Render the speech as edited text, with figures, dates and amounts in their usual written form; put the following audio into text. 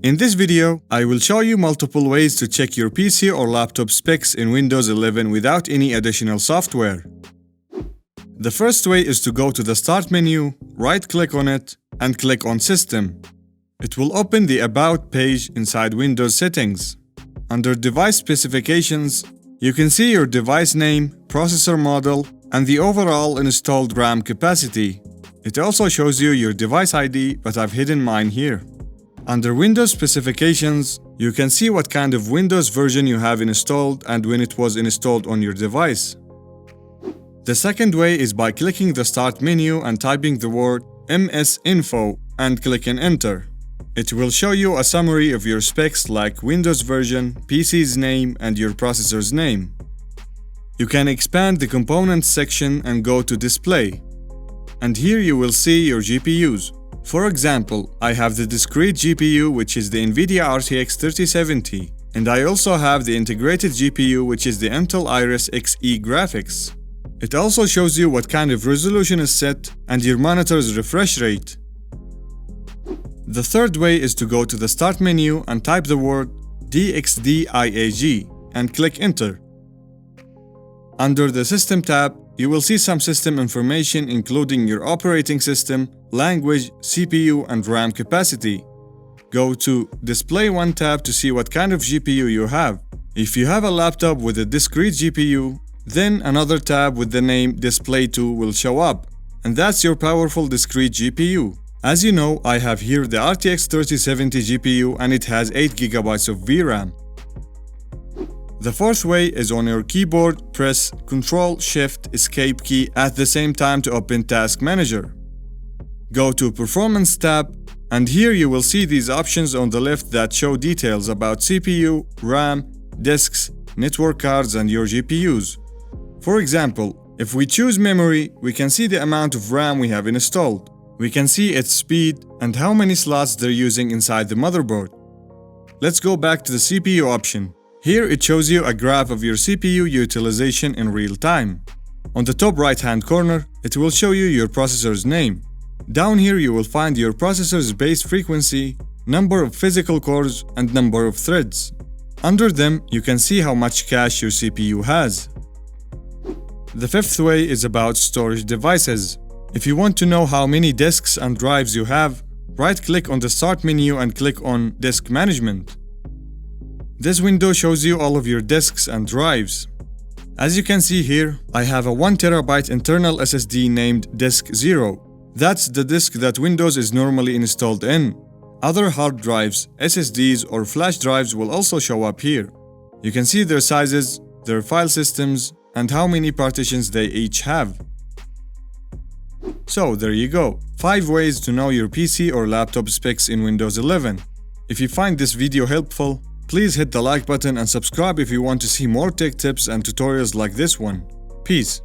In this video, I will show you multiple ways to check your PC or laptop specs in Windows 11 without any additional software. The first way is to go to the Start menu, right-click on it, and click on System. It will open the About page inside Windows Settings. Under Device Specifications, you can see your device name, processor model, and the overall installed RAM capacity. It also shows you your device ID, but I've hidden mine here. Under Windows Specifications, you can see what kind of Windows version you have installed and when it was installed on your device. The second way is by clicking the Start menu and typing the word MSINFO and clicking Enter. It will show you a summary of your specs like Windows version, PC's name, and your processor's name. You can expand the Components section and go to Display. And here you will see your GPUs. For example, I have the discrete GPU, which is the NVIDIA RTX 3070, and I also have the integrated GPU, which is the Intel Iris Xe graphics. It also shows you what kind of resolution is set and your monitor's refresh rate. The third way is to go to the Start menu and type the word DXDIAG and click Enter. Under the System tab, you will see some system information including your operating system, language, CPU, and RAM capacity. Go to Display 1 tab to see what kind of GPU you have. If you have a laptop with a discrete GPU, then another tab with the name Display 2 will show up, and that's your powerful discrete GPU. As you know, I have here the RTX 3070 GPU and it has 8GB of VRAM. The fourth way is on your keyboard, press Ctrl+Shift+Escape key at the same time to open Task Manager. Go to Performance tab, and here you will see these options on the left that show details about CPU, RAM, disks, network cards, and your GPUs. For example, if we choose memory, we can see the amount of RAM we have installed. We can see its speed and how many slots they're using inside the motherboard. Let's go back to the CPU option. Here it shows you a graph of your CPU utilization in real time. On the top right-hand corner, it will show you your processor's name. Down here you will find your processor's base frequency, number of physical cores, and number of threads. Under them, you can see how much cache your CPU has. The fifth way is about storage devices. If you want to know how many disks and drives you have, right-click on the Start menu and click on Disk Management. This window shows you all of your disks and drives. As you can see here, I have a 1TB internal SSD named Disk 0. That's the disk that Windows is normally installed in. Other hard drives, SSDs, or flash drives will also show up here. You can see their sizes, their file systems, and how many partitions they each have. So there you go, 5 ways to know your PC or laptop specs in Windows 11. If you find this video helpful, please hit the like button and subscribe if you want to see more tech tips and tutorials like this one. Peace.